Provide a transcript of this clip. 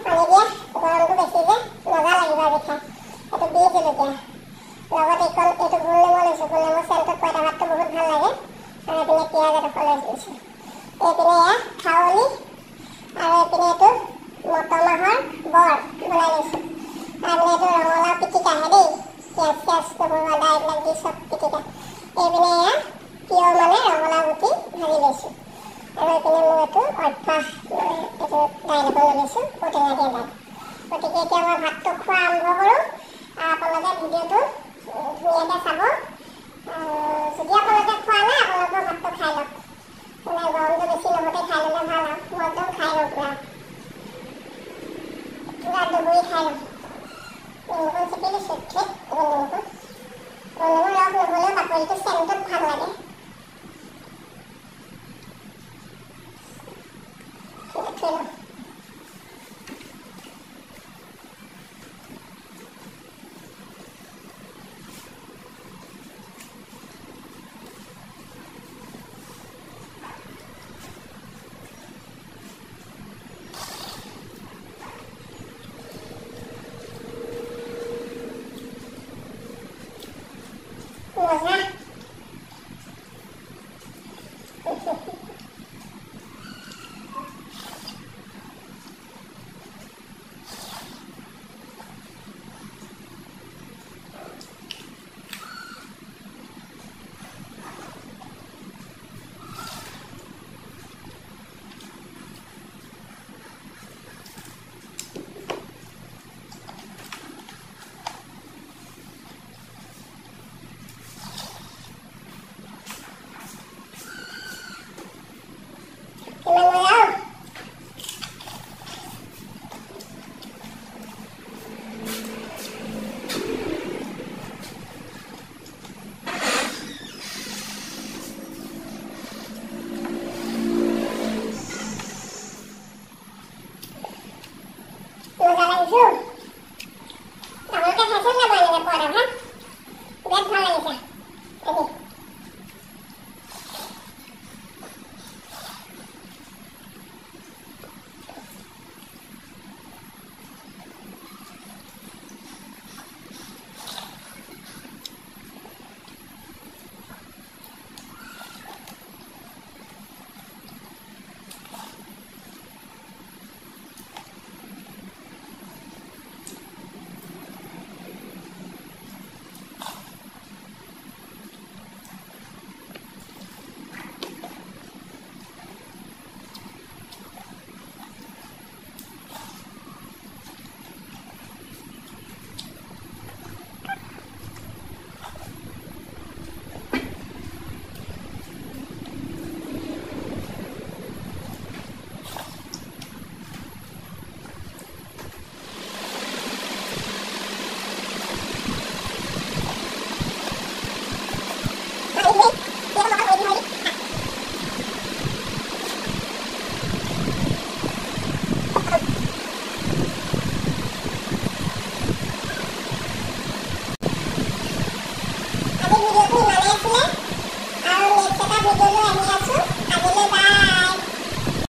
পানী দিয়া গৰমটো বেছি যে মজা লাগিব আজি খাই। এইটো বিহ জলকীয়া লগত এইটো গোল নেমু লৈছোঁ। গোল নেমু চেণ্টত পঁইতা ভাতটো বহুত ভাল লাগে। আৰু এইপিনে পিঁয়াজ এডোখৰ লৈ লৈছোঁ। এইপিনে এয়া খাৱলি আৰু এইপিনে এইটো মটৰ মাহৰ বৰ বনাই লৈছোঁ। আৰু এইটো ৰঙালাও পিটিকাহে দেই, পিঁয়াজ চিয়াজ নহৰু আদা এইবিলাক দি চব পিটিকা। এইপিনে এয়া পিয়ৰ মানে ৰঙালাও গুটি ভাজি লৈছোঁ। আৰু এইপিনে মোৰ এইটো অভ্যাস এইটো দাইল এখন লৈ লৈছোঁ, ঔটেঙা দিয়া দাইল। গতিকে এতিয়া মই ভাতটো খোৱা আৰম্ভ কৰোঁ। আপোনালোকে ভিডিঅ'টো ধুনীয়াকৈ চাব। যদি আপোনালোকে খোৱা